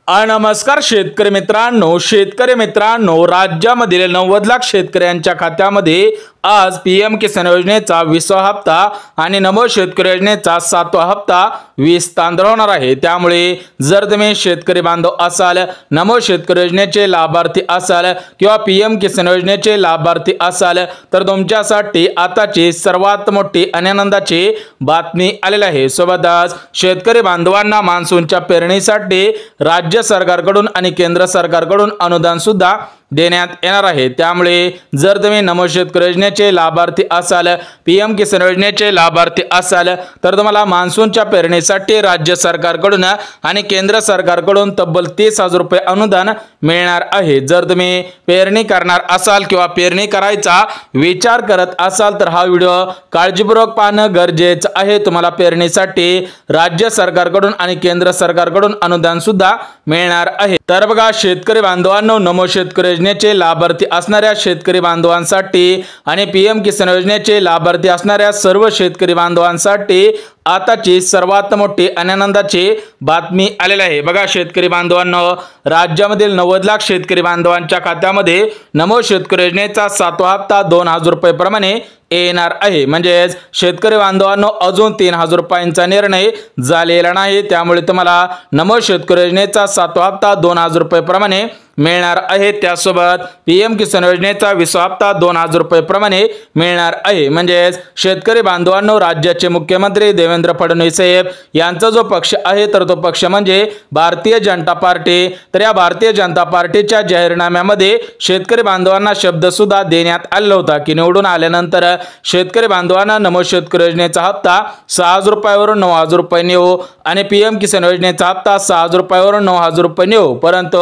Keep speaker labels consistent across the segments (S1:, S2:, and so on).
S1: नमस्कार शेतकरी मित्रांनो, राज्यामधील 90 लाख शेतकऱ्यांच्या खात्यामध्ये आज पीएम किसान योजनेचा 20वा हप्ता आणि नमो शेतकरी योजनेचा 7वा हप्ता विस्तार होणार आहे। त्यामुळे जर तुम्ही शेतकरी बांधव असाल, नमो शेतकरी योजनेचे लाभार्थी असाल किंवा पीएम किसान योजनेचे लाभार्थी असाल तर तुमच्यासाठी आताची सर्वात मोठी आनंदाची बातमी आलेली आहे। सोबतच शेतकरी बांधवांना मान्सूनच्या पेरणीसाठी राज्य सरकारकडून आणि केंद्र सरकारकडून अनुदान सुद्धा देण्यात येणार आहे। त्यामुळे जर तुम्ही नमो शेतकरी योजनेचे लाभार्थी असाल, पीएम किसान योजनेचे लाभार्थी असाल तर तुम्हाला मान्सूनच्या पेरणीसाठी राज्य सरकारकडून आणि केंद्र सरकारकडून तब्बल 30,000 रुपये अनुदान मिळणार आहे। जर तुम्ही पेरणी करणार असाल किंवा पेरणी करायचा विचार करत असाल तर हा व्हिडिओ काळजीपूर्वक पाहणं गरजेचं आहे। तुम्हाला पेरणीसाठी राज्य सरकारकडून आणि केंद्र सरकारकडून अनुदान सुद्धा मिळणार आहे। तर बघा शेतकरी बांधवांनो, नमो शेतकरी योजनेचे लाभार्थी असणाऱ्या शेतकरी बांधवांसाठी आणि पीएम किसान योजनेचे लाभार्थी असणाऱ्या सर्व शेतकरी बांधवांसाठी आताची सर्वात मोठी आनंदाची बातमी आलेली आहे। बघा शेतकरी बांधवांनो, राज्यामधील 90 लाख शेतकरी बांधवांच्या खात्यामध्ये नमो शेतकरी योजनेचा 7वा हप्ता 2,000 रुपये प्रमाणे येणार आहे। म्हणजे शेतकरी बांधवांनो, अजून 3,000 रुपयांचा निर्णय झालेला नाही। त्यामुळे तुम्हाला नमो शेतकरी योजनेचा 7वा हप्ता 2,000 रुपये प्रमाणे मिळणार आहे। त्यासोबत पीएम किसान योजनेचा 20वा हप्ता 2,000 रुपये प्रमाणे मिळणार आहे। म्हणजे शेतकरी बांधवांनो, राज्याचे मुख्यमंत्री देवेंद्र फडणवीस साहेब यांचा जो पक्ष आहे तर तो पक्ष म्हणजे भारतीय जनता पार्टी। तर या भारतीय जनता पार्टीच्या जाहीरनाम्यामध्ये शेतकरी बांधवांना शब्द सुद्धा देण्यात आला होता की निवडून आल्यानंतर शेतकरी बांधवांना नमो शेतकरी योजनेचा हप्ता 6,000 रुपयावरून 9,000 रुपये नेऊ आणि पीएम किसान योजनेचा हप्ता 6,000 रुपयावरून 9,000 रुपये नेऊ, परंतु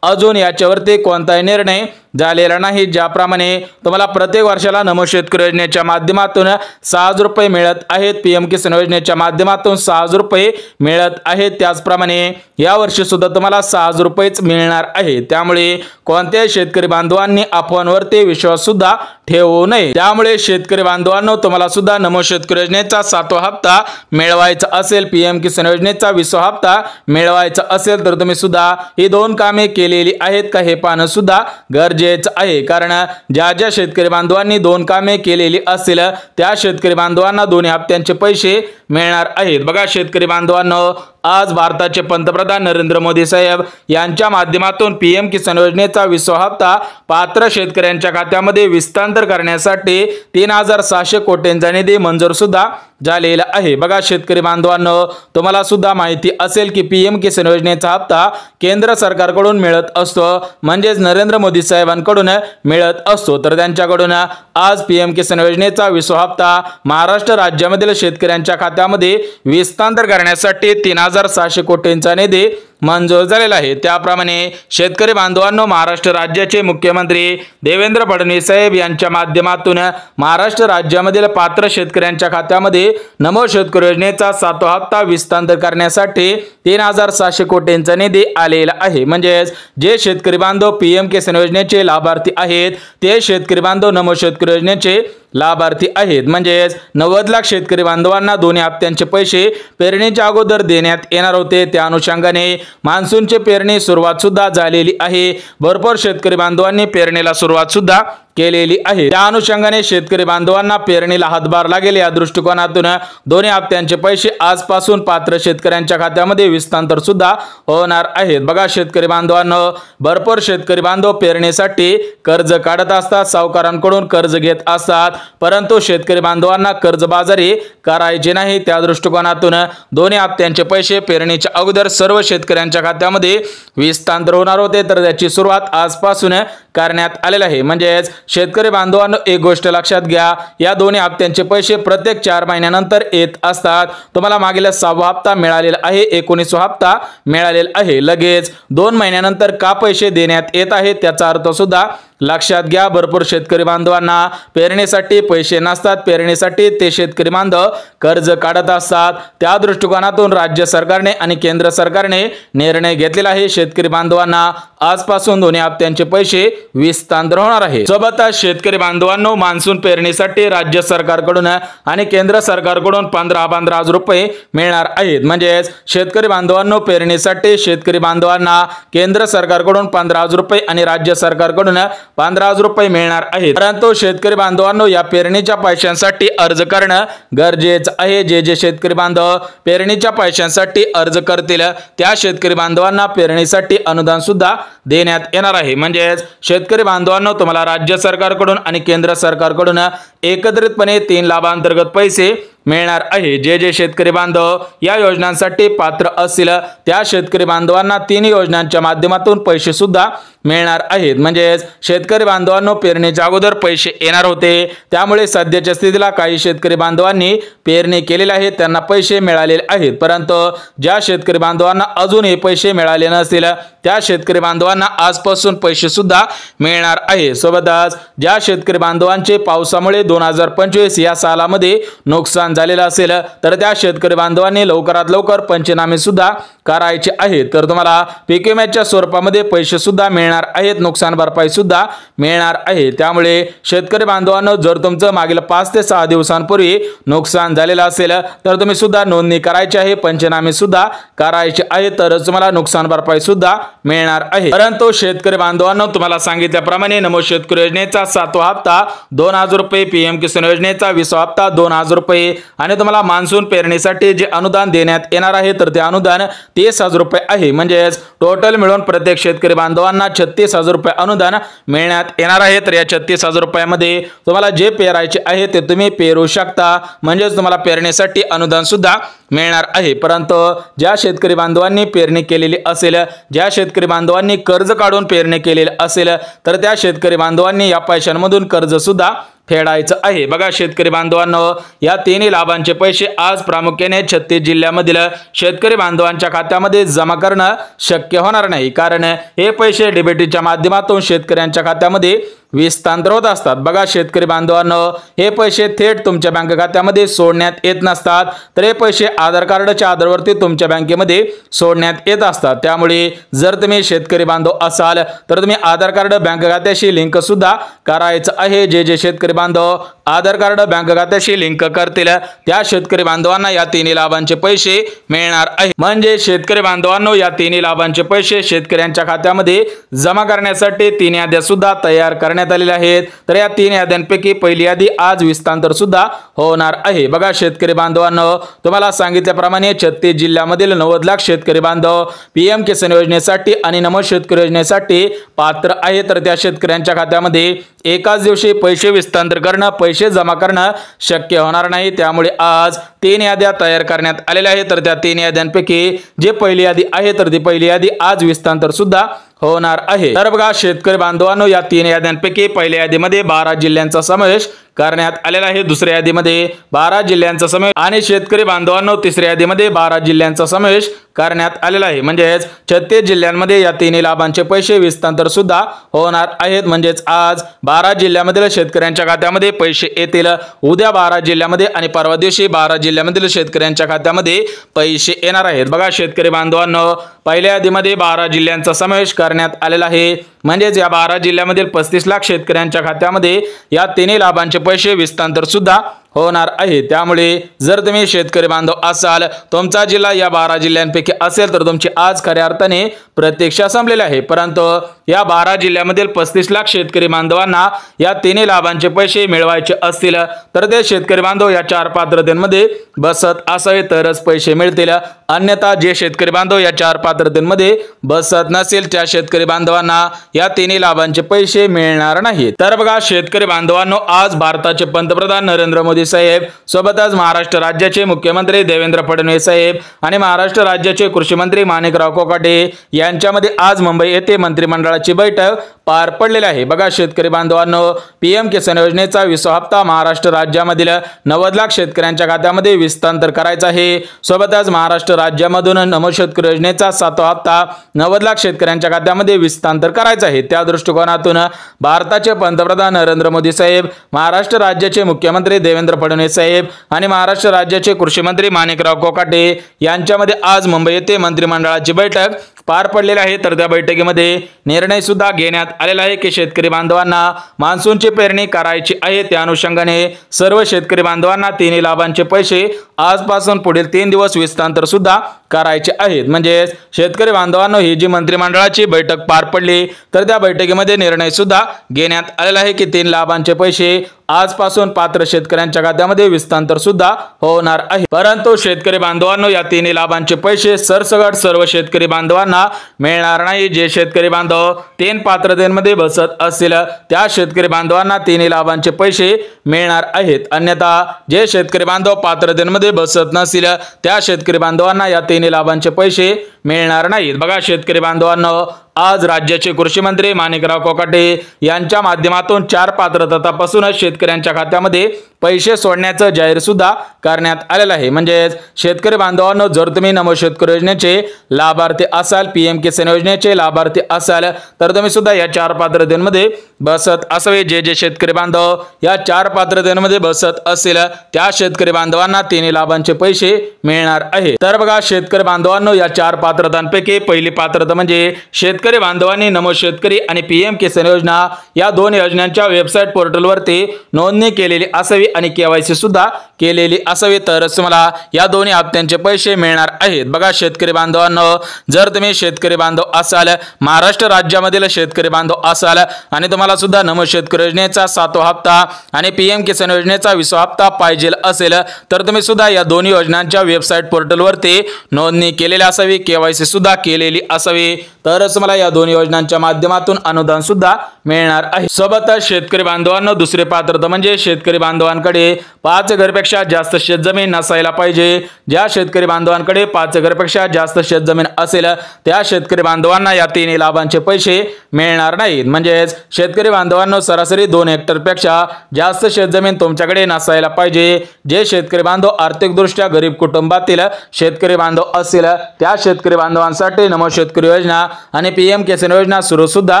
S1: अजून याच्यावरती कोणताही निर्णय झालेला नाही। ज्याप्रमाणे तुम्हाला प्रत्येक वर्षाला नमो शेतकरी योजनेच्या माध्यमातून 6,000 रुपये मिळत आहेत, पीएम किसान योजनेच्या माध्यमातून 6,000 रुपये मिळत आहेत, त्याचप्रमाणे या वर्षी सुद्धा तुम्हाला 6,000 रुपयेच मिळणार आहे। त्यामुळे कोणत्याही शेतकरी बांधवांनी अफवांवरती विश्वास सुद्धा ठेवू नये। त्यामुळे शेतकरी बांधवांनो, तुम्हाला सुद्धा नमो शेतकरी योजनेचा 7वा हप्ता मिळवायचा असेल, पीएम किसान योजनेचा 20वा हप्ता मिळवायचा असेल तर तुम्ही सुद्धा ही दोन कामे केलेली आहेत का हे पाहणं सुद्धा गरजेचं आहे। कारण ज्या ज्या शेतकरी बांधवांनी दोन कामे केलेली असतील त्या शेतकरी बांधवांना दोन्ही हप्त्यांचे पैसे मिळणार आहेत। बघा शेतकरी बांधवांनो, आज भारताचे पंतप्रधान नरेंद्र मोदी साहेब यांच्या माध्यमातून पीएम किसान योजनेचा 20वा हप्ता पात्र शेतकऱ्यांच्या खात्यामध्ये विस्तार करण्यासाठी 3,600 कोटींचा निधी मंजूर सुद्धा झालेला आहे। बघा शेतकरी बांधवांनो, तुम्हाला सुद्धा माहिती असेल की पीएम किसान योजनेचा हप्ता केंद्र सरकारकडून मिळत असतो, म्हणजेच नरेंद्र मोदी साहेबांकडून मिळत असतो। तर त्यांच्याकडून आज पीएम किसान योजनेचा 20वा हप्ता महाराष्ट्र राज्यामधील शेतकऱ्यांच्या खात्यामध्ये विस्तार करण्यासाठी 3,600 कोटींचा निधी मंजूर झालेला आहे। त्याप्रमाणे शेतकरी बांधवांनो, महाराष्ट्र राज्याचे मुख्यमंत्री देवेंद्र फडणवीस साहेब यांच्या माध्यमातून महाराष्ट्र राज्यामधील पात्र शेतकऱ्यांच्या खात्यामध्ये नमो शेतकरी योजनेचा 7वा हप्ता विस्तार करण्यासाठी 3,600 कोटींचा निधी आलेला आहे। म्हणजे जे शेतकरी बांधव पीएम किसान योजनेचे लाभार्थी आहेत ते शेतकरी बांधव नमो शेतकरी योजनेचे लाभार्थी आहेत। म्हणजे 90 लाख शेतकरी बांधवांना दोन्ही हप्त्यांचे पैसे पेरणीच्या अगोदर देण्यात येणार होते। त्या अनुषंगाने मान्सूनची पेरणी सुरुवात सुद्धा झालेली आहे। भरपूर शेतकरी बांधवांनी पेरणीला सुरुवात सुद्धा केलेली आहे। त्या अनुषंगाने शेतकरी बांधवांना पेरणीला हातभार लागेल या दृष्टिकोनातून दोन्ही हप्त्यांचे पैसे आजपासून पात्र शेतकऱ्यांच्या खात्यामध्ये विस्तार सुद्धा होणार आहेत। बघा शेतकरी बांधवांनो, भरपूर शेतकरी बांधव पेरणीसाठी कर्ज काढत असतात, सावकारांकडून कर्ज घेत असतात, परंतु शेतकरी बांधवांना कर्जबाजारी करायचे नाही। त्या दृष्टिकोनातून दोन्ही हप्त्यांचे पैसे पेरणीच्या अगोदर सर्व शेतकऱ्यांच्या खात्यामध्ये विस्तार होणार होते, तर त्याची सुरुवात आजपासून करण्यात आलेली आहे। म्हणजे शेतकरी बांधवांनो, एक गोष्ट लक्षात घ्या, या दोन्ही हप्त्यांचे पैसे प्रत्येक 4 महिन्यानंतर येत असतात। तुम्हाला मागील 6वा हप्ता मिळालेला आहे, 19वा हप्ता मिळालेला आहे, लगेच 2 महिन्यानंतर का पैसे देण्यात येत आहेत त्याचा अर्थ सुद्धा लक्षात घ्या, भरपूर शेतकरी बांधवांना पेरणीसाठी पैसे नसतात, पेरणीसाठी ते शेतकरी बांधव कर्ज काढत असतात। त्या दृष्टिकोनातून राज्य सरकारने आणि केंद्र सरकारने निर्णय घेतलेला आहे। शेतकरी बांधवांना आजपासून दोन्ही हप्त्यांचे पैसे विस्तांतर होणार आहे। सोबतच शेतकरी बांधवांनो, मान्सून पेरणीसाठी राज्य सरकारकडून आणि केंद्र सरकारकडून 15,000 रुपये मिळणार आहेत। म्हणजे शेतकरी बांधवांनो, पेरणीसाठी शेतकरी बांधवांना केंद्र सरकारकडून 15,000 रुपये आणि राज्य सरकारकडून 15,000 रुपये मिळणार आहेत। परंतु शेतकरी बांधवांनो, या पेरणीच्या पैशांसाठी अर्ज करणं गरजेचं आहे। जे शेतकरी बांधव पेरणीच्या पैशांसाठी अर्ज करतील त्या शेतकरी बांधवांना पेरणीसाठी अनुदान सुद्धा देण्यात येणार आहे। म्हणजे शेतकरी बांधवांनो, तुम्हाला राज्य सरकारकडून आणि केंद्र सरकारकडून एकत्रितपणे 3 लाभांतर्गत पैसे मिळणार आहे। जे शेतकरी बांधव या योजनांसाठी पात्र असतील त्या शेतकरी बांधवांना 3 योजनांच्या माध्यमातून पैसे सुद्धा मिळणार आहेत। म्हणजे शेतकरी बांधवांनो, पेरणीच्या अगोदर पैसे येणार होते, त्यामुळे सध्याच्या स्थितीला काही शेतकरी बांधवांनी पेरणी केलेली आहे, त्यांना पैसे मिळालेले आहेत। परंतु ज्या शेतकरी बांधवांना अजून हे पैसे मिळाले नसतील त्या शेतकरी बांधवांना आजपासून पैसे सुद्धा मिळणार आहे। सोबतच ज्या शेतकरी बांधवांचे पावसामुळे 2025 या सालामध्ये नुकसान झालेलं असेल तर त्या शेतकरी बांधवांनी लवकरात लवकर पंचनामे सुद्धा करायचे आहेत। तर तुम्हाला पीक विम्याच्या स्वरूपामध्ये पैसे सुद्धा मिळणार आहेत, नुकसान भरपाई सुद्धा मिळणार आहे। त्यामुळे शेतकरी बांधवांनो, जर तुमचं मागील 5 ते 6 दिवसांपूर्वी नुकसान झालेलं असेल तर तुम्ही सुद्धा नोंदणी करायची आहे, पंचनामे सुद्धा करायचे आहे, तरच तुम्हाला नुकसान भरपाई सुद्धा मिळणार आहे। परंतु शेतकरी बांधवांनो, तुम्हाला सांगितल्याप्रमाणे नमो शेतकरी योजनेचा 7वा हप्ता 2,000 रुपये, पीएम किसान योजनेचा 20वा हप्ता 2,000 रुपये आणि तुम्हाला मान्सून पेरणीसाठी जे अनुदान देण्यात येणार आहे तर ते अनुदान 30,000 रुपये आहे। म्हणजे टोटल मिळून प्रत्येक शेतकरी बांधवांना 36,000 रुपये अनुदान मिळण्यात येणार आहे। तर या 36,000 रुपयामध्ये तुम्हाला जे पेरायचे आहे ते तुम्ही पेरू शकता, म्हणजे तुम्हाला पेरण्यासाठी अनुदान सुद्धा मिळणार आहे। परंतु ज्या शेतकरी बांधवांनी पेरणी केलेली असेल, ज्या शेतकरी बांधवांनी कर्ज काढून पेरणी केलेली असेल तर त्या शेतकरी बांधवांनी या पैशांमधून कर्ज सुद्धा फेडायचं आहे। बघा शेतकरी बांधवांनो, या 3 लाभांचे पैसे आज प्रामुख्याने 36 जिल्ह्यामधील शेतकरी बांधवांच्या खात्यामध्ये जमा करणं शक्य होणार नाही, कारण हे पैसे डीबीटीच्या माध्यमातून शेतकऱ्यांच्या खात्यामध्ये विस्तांतर होत असतात। बघा शेतकरी बांधवांनो, हे पैसे थेट तुमच्या बँक खात्यामध्ये सोडण्यात येत नसतात, तर हे पैसे आधार कार्डच्या आधारावरती तुमच्या बँकेमध्ये सोडण्यात येत असतात। त्यामुळे जर तुम्ही शेतकरी बांधव असाल तर तुम्ही आधार कार्ड बँक खात्याशी लिंक सुद्धा करायचं आहे। जे शेतकरी बांधव आधार कार्ड बँक खात्याशी लिंक करतील त्या शेतकरी बांधवांना या 3 लाभांचे पैसे मिळणार आहे। म्हणजे शेतकरी बांधवांनो, या 3 लाभांचे पैसे शेतकऱ्यांच्या खात्यामध्ये जमा करण्यासाठी 3 याद्या सुद्धा तयार करण्यात आलेल्या आहेत। तर या 3 याद्यांपैकी पहिली यादी आज विस्तांतर सुद्धा होणार आहे। बघा शेतकरी बांधवांनो, तुम्हाला सांगितल्याप्रमाणे 36 जिल्ह्यामधील 90 लाख शेतकरी बांधव पीएम किसान योजनेसाठी आणि नमो शेतकरी योजनेसाठी पात्र आहे। तर त्या शेतकऱ्यांच्या खात्यामध्ये एकाच दिवशी पैसे विस्तांतर करणं, पैसे जमा करणं शक्य होणार नाही। त्यामुळे आज 3 याद्या तयार करण्यात आलेल्या आहेत। तर त्या 3 याद्यांपैकी जे पहिली यादी आहे तर ती पहिली यादी आज विस्तांतर सुद्धा होणार आहे। तर बघा शेतकरी बांधवांनो, या 3 याद्यांपैकी पहिल्या यादीमध्ये 12 जिल्ह्यांचा समावेश करण्यात आलेला आहे, दुसऱ्या यादीमध्ये 12 जिल्ह्यांचा समावेश आणि शेतकरी बांधवांनो तिसऱ्या यादीमध्ये 12 जिल्ह्यांचा समावेश करण्यात आलेला आहे। म्हणजेच 36 जिल्ह्यांमध्ये या 3 लाभांचे पैसे विस्तांतर सुद्धा होणार आहेत। म्हणजेच आज 12 जिल्ह्यामधील शेतकऱ्यांच्या खात्यामध्ये पैसे येतील, उद्या 12 जिल्ह्यामध्ये आणि परवा दिवशी 12 जिल्ह्यामधील शेतकऱ्यांच्या खात्यामध्ये पैसे येणार आहेत। बघा शेतकरी बांधवांनो, पहिल्या यादीमध्ये 12 जिल्ह्यांचा समावेश करण्यात आलेला आहे। म्हणजेच या 12 जिल्ह्यामधील 35 लाख शेतकऱ्यांच्या खात्यामध्ये या 3 लाभांचे पैसे विस्तांतर सुद्धा होणार आहे। त्यामुळे जर तुम्ही शेतकरी बांधव असाल, तुमचा जिल्हा या 12 जिल्ह्यांपैकी असेल तर तुमची आज खऱ्या अर्थाने प्रतीक्षा संपलेली आहे। परंतु या 12 जिल्ह्यामधील 35 लाख शेतकरी बांधवांना या 3 लाभांचे पैसे मिळवायचे असतील तर ते शेतकरी बांधव या 4 पात्रतेमध्ये बसत असावे तरच पैसे मिळतील, अन्यथा जे शेतकरी बांधव या 4 पात्रतेमध्ये बसत नसेल त्या शेतकरी बांधवांना या 3 लाभांचे पैसे मिळणार नाहीत। तर बघा शेतकरी बांधवांनो, आज भारताचे पंतप्रधान नरेंद्र मोदी मोदी साहेब, सोबतच महाराष्ट्र राज्याचे मुख्यमंत्री देवेंद्र फडणवीस साहेब आणि महाराष्ट्र राज्याचे कृषी मंत्री माणिकराव कोकाटे यांच्यामध्ये आज मुंबई येथे मंत्रिमंडळाची बैठक पार पडलेली आहे। बघा शेतकरी बांधवांनो, पीएम किसान योजनेचा 20वा हप्ता महाराष्ट्र राज्यामधील 90 लाख शेतकऱ्यांच्या खात्यामध्ये हस्तांतर करायचा आहे। सोबतच महाराष्ट्र राज्यामधून नमो शेतकरी योजनेचा 7वा हप्ता 90 लाख शेतकऱ्यांच्या खात्यामध्ये हस्तांतर करायचा आहे। त्या दृष्टिकोनातून भारताचे पंतप्रधान नरेंद्र मोदी साहेब, महाराष्ट्र राज्याचे मुख्यमंत्री देवेंद्र फडणवीस साहेब आणि महाराष्ट्र राज्याचे कृषी मंत्री माणिकराव कोकाटे यांच्यामध्ये आज मुंबई येथे मंत्रिमंडळाची बैठक पार पडलेली आहे। तर त्या बैठकीमध्ये निर्णय सुद्धा घेण्यात आलेला आहे की शेतकरी बांधवांना मान्सूनची पेरणी करायची आहे। त्या अनुषंगाने सर्व शेतकरी बांधवांना तिन्ही लाभांचे पैसे आजपासून पुढील 3 दिवस हस्तांतर सुद्धा करायचे आहेत। म्हणजे शेतकरी बांधवांनो, ही जी मंत्रिमंडळाची बैठक पार पडली तर त्या बैठकीमध्ये निर्णय सुद्धा घेण्यात आलेला आहे की 3 लाभांचे पैसे आजपासून पात्र शेतकऱ्यांच्या खात्यामध्ये हस्तांतर सुद्धा होणार आहे। परंतु शेतकरी बांधवांनो, या 3 लाभांचे पैसे सरसकट सर्व शेतकरी बांधवांना मिळणार नाही। जे शेतकरी बांधव 3 पात्रतेमध्ये बसत असतील त्या शेतकरी बांधवांना 3 लाभांचे पैसे मिळणार आहेत। अन्यथा जे शेतकरी बांधव पात्रतेमध्ये बसत नसतील त्या शेतकरी बांधवांना या 3 लाभांचे पैसे मिळणार नाहीत। बघा शेतकरी बांधवांनो, आज राज्याचे कृषी मंत्री माणिकराव कोकाटे यांच्या माध्यमातून 4 पात्रता तपासूनच शेतकऱ्यांच्या खात्यामध्ये पैसे सोडण्याचं जाहीर सुद्धा करण्यात आलेलं आहे। म्हणजे शेतकरी बांधवांनो, जर तुम्ही नमो शेतकरी योजनेचे लाभार्थी असाल, पीएम किसान योजनेचे लाभार्थी असाल तर तुम्ही सुद्धा या 4 पात्रतेमध्ये बसत असावे। जे शेतकरी बांधव या 4 पात्रतेमध्ये बसत असेल त्या शेतकरी बांधवांना 3 लाभांचे पैसे मिळणार आहे। तर बघा शेतकरी बांधवांनो, या 4 पात्रतांपैकी पहिली पात्रता म्हणजे शेतकरी बांधवांनी नमो शेतकरी आणि पीएम किसान योजना या 2 योजनांच्या वेबसाईट पोर्टलवरती नोंदणी केलेली असावी आणि केवायसी सुद्धा केलेली असावी, तरच तुम्हाला या दोन्ही हप्त्यांचे पैसे मिळणार आहेत। बघा शेतकरी बांधवांनो, जर तुम्ही शेतकरी बांधव असाल, महाराष्ट्र राज्यामधील शेतकरी बांधव असाल आणि तुम्हाला सुद्धा नमो शेतकरी योजनेचा 7वा हप्ता आणि पीएम किसान योजनेचा 20वा हप्ता पाहिजे असेल तर तुम्ही सुद्धा या दोन्ही योजनांच्या वेबसाईट पोर्टलवरती नोंदणी केलेली असावी, केवायसी सुद्धा केलेली असावी, तरच मला या दोन्ही योजनांच्या माध्यमातून अनुदान सुद्धा मिळणार आहे। सोबतच शेतकरी बांधवांनो, दुसरे पात्रता म्हणजे शेतकरी बांधवांकडे 5 एकरपेक्षा जास्त शेतजमीन नसायला पाहिजे। ज्या शेतकरी बांधवांकडे 5 एकरपेक्षा जास्त शेतजमीन असेल त्या शेतकरी बांधवांना या 3 लाभांचे पैसे मिळणार नाहीत। म्हणजे शेतकरी बांधवांनो, सरासरी 2 हेक्टरपेक्षा जास्त शेतजमीन तुमच्याकडे नसायला पाहिजे। जे शेतकरी बांधव आर्थिकदृष्ट्या गरीब कुटुंबातील शेतकरी बांधव असतील त्या शेतकरी बांधवांसाठी नमो शेतकरी योजना आणि पीएम किसान योजना सुरू सुद्धा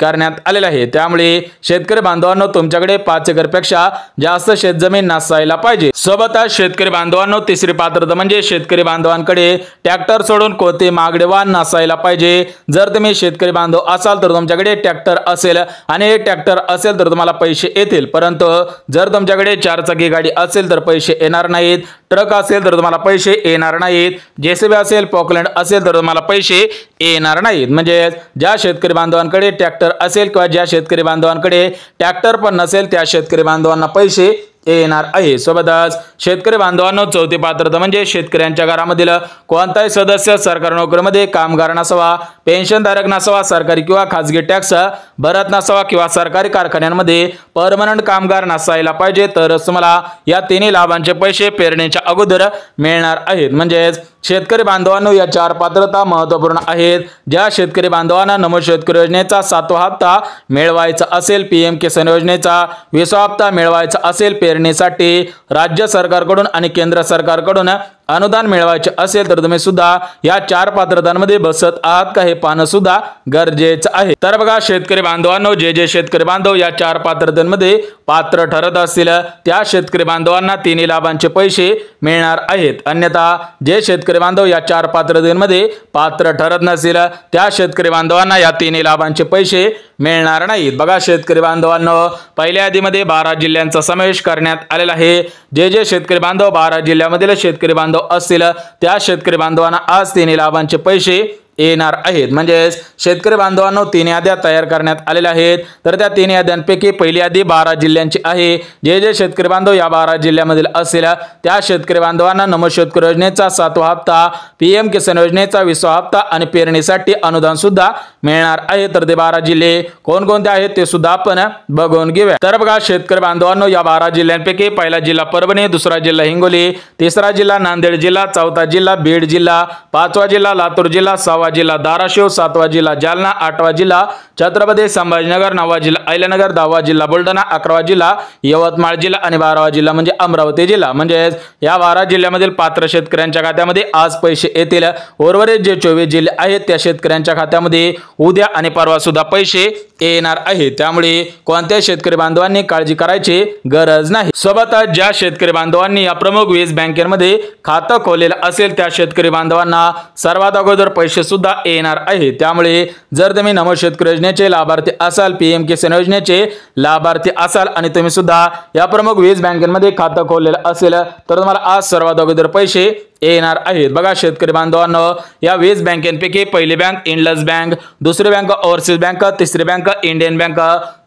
S1: करण्यात आलेला आहे। त्यामुळे शेतकरी बांधवांनो, तुमच्याकडे 5 एकरपेक्षा जास्त शेतजमीन नसायला पाहिजे। सोबतच शेतकरी बांधवांनो, तिसरी पात्रता म्हणजे शेतकरी बांधवांकडे ट्रॅक्टर सोडून कोणते महागडे वाहन नसायला पाहिजे। जर तुम्ही शेतकरी बांधव असाल तर तुमच्याकडे ट्रॅक्टर असेल आणि ट्रॅक्टर असेल तर तुम्हाला पैसे येतील, परंतु जर तुमच्याकडे 4 चाकी गाडी असेल तर पैसे येणार नाहीत, ट्रक असेल तर तुम्हाला पैसे येणार नाहीत, जेसीबी असेल, पॉकलँड असेल तर तुम्हाला पैसे येणार नाहीत। म्हणजे ज्या शेतकरी बांधवांकडे ट्रॅक्टर असेल किंवा ज्या शेतकरी बांधवांकडे ट्रॅक्टर पण नसेल त्या शेतकरी बांधवांना पैसे येणार आहे। सोबतच शेतकरी बांधवांनो, चौथी पात्रता म्हणजे शेतकऱ्यांच्या घरामधील कोणताही सदस्य सरकारी नोकरीमध्ये कामगार नसावा, पेन्शनधारक नसावा, सरकारी किंवा खासगी टॅक्स भरत नसावा किंवा सरकारी कारखान्यांमध्ये परमनंट कामगार नसायला पाहिजे, तरच तुम्हाला या 3 लाभांचे पैसे पेरणीच्या अगोदर मिळणार आहेत। म्हणजे शेतकरी बांधवांनो, या 4 पात्रता महत्त्वपूर्ण आहेत। ज्या शेतकरी बांधवांना नमो शेतकरी योजनेचा 7वा हप्ता मिळवायचा असेल, पीएम किसान योजनेचा 20वा हप्ता मिळवायचा असेल, पेरणीसाठी राज्य सरकारकडून आणि केंद्र सरकारकडून अनुदान मिळवायचे असेल तर तुम्ही सुद्धा या 4 पात्रतांमध्ये बसत आहात का हे पाहणं सुद्धा गरजेचं आहे। तर बघा शेतकरी बांधवांनो, जे शेतकरी बांधव या 4 पात्रतांमध्ये पात्र ठरत असतील त्या शेतकरी बांधवांना 3 लाभांचे पैसे मिळणार आहेत। अन्यथा जे शेतकरी बांधव या 4 पात्रतेमध्ये पात्र ठरत नसतील त्या शेतकरी बांधवांना या 3 लाभांचे पैसे मिळणार नाहीत। बघा शेतकरी बांधवांनो, पहिल्या यादीमध्ये 12 जिल्ह्यांचा समावेश करण्यात आलेला आहे। जे शेतकरी बांधव 12 जिल्ह्यामधील शेतकरी बांधव असतील त्या शेतकरी बांधवांना आज 3 लाभांचे पैसे येणार आहेत। म्हणजेच शेतकरी बांधवांनो 3 याद्या तयार करण्यात आलेल्या आहेत। तर त्या 3 याद्यांपैकी पहिली यादी 12 जिल्ह्यांची आहे। जे शेतकरी बांधव या 12 जिल्ह्यामधील असेल त्या शेतकरी बांधवांना नमो शेतकरी योजनेचा 7वा हप्ता, पीएम किसान योजनेचा 20वा हप्ता आणि पेरणीसाठी अनुदान सुद्धा मिळणार आहे। तर ते 12 जिल्हे कोणकोणते आहेत ते सुद्धा आपण बघून घेऊया। तर बघा शेतकरी बांधवांनो, या 12 जिल्ह्यांपैकी पहिला जिल्हा परभणी, दुसरा जिल्हा हिंगोली, तिसरा जिल्हा नांदेड जिल्हा, चौथा जिल्हा बीड जिल्हा, 5वा जिल्हा लातूर जिल्हा, 6वा जिल्हा धाराशिव, 7वा जिल्हा जालना, 8वा जिल्हा छत्रपती संभाजीनगर, 9वा जिल्हा अहिल्यानगर, 10वा जिल्हा बुलढाणा, 11वा जिल्हा यवतमाळ जिल्हा आणि 12वा जिल्हा म्हणजे अमरावती जिल्हा। म्हणजे या 12 जिल्ह्यामधील पात्र शेतकऱ्यांच्या खात्यामध्ये आज पैसे येतील। उर्वरित जे 24 जिल्हे आहेत त्या शेतकऱ्यांच्या खात्यामध्ये उद्या आणि परवा सुद्धा पैसे येणार आहेत। त्यामुळे कोणत्याही शेतकरी बांधवांनी काळजी करायची गरज नाही। सोबतच ज्या शेतकरी बांधवांनी या प्रमुख वीज बँकेमध्ये खातं खोलेलं असेल त्या शेतकरी बांधवांना सर्वात अगोदर पैसे सुद्धा येणार आहेत। त्यामुळे जर तुम्ही नमो शेतकरी योजनेचे लाभार्थी असाल, पीएम किसान योजनेचे लाभार्थी असाल आणि तुम्ही सुद्धा या प्रमुख वीज बँकेमध्ये खातं खोलेलं असेल तर तुम्हाला आज सर्वात अगोदर पैसे येणार आहेत। बघा शेतकरी बांधवांनो, या वीज बँकेपैकी पहिली बँक इंडस बँक, दुसरी बँक ओव्हरसीज बँक, तिसरी बँक इंडियन बँक,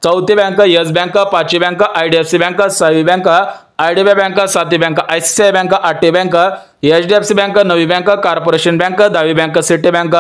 S1: चौथी बँक येस बँक, पाचवी बँक आयडीएफसी बँक, सहावी बँक आयडीबीआय बँक, सातवी बँक आयसीआयसीआय बँक, आठवी बँक एचडीएफसी बँक, नववी बँक कॉर्पोरेशन बँक, 10वी बँक सिटी बँक,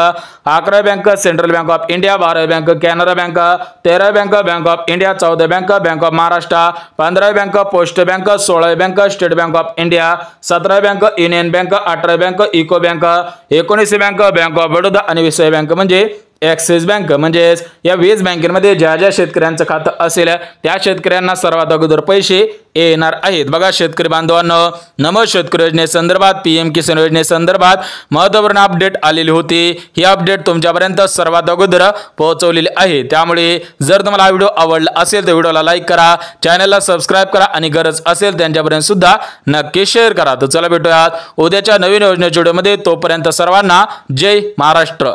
S1: 11वी bank central bank of India, 12वी बँक कॅनरा बँक, 13वी बँक बँक ऑफ इंडिया, 14वी बँक बँक ऑफ महाराष्ट्र, 15वी बँक पोस्ट बँक, 16वी bank state bank of India, 17वी bank union bank, 18वी bank eco bank, 19वी bank bank of Baroda आणि 20वी बँक म्हणजे ॲक्सिस बँक। म्हणजेच या वीज बँकेमध्ये ज्या ज्या शेतकऱ्यांचं खातं असेल त्या शेतकऱ्यांना सर्वात अगोदर पैसे येणार आहेत। बघा शेतकरी बांधवांनो, नमो शेतकरी योजनेसंदर्भात, पीएम किसान योजनेसंदर्भात महत्त्वपूर्ण अपडेट आलेली होती। ही अपडेट तुमच्यापर्यंत सर्वात अगोदर पोहोचवलेली आहे। त्यामुळे जर तुम्हाला हा व्हिडिओ आवडला असेल तर व्हिडिओला लाईक करा, चॅनलला सबस्क्राइब करा आणि गरज असेल त्यांच्यापर्यंत सुद्धा नक्की शेअर करा। तर चला भेटूयात उद्याच्या नवीन योजनेच्या व्हिडिओमध्ये। तोपर्यंत सर्वांना जय महाराष्ट्र।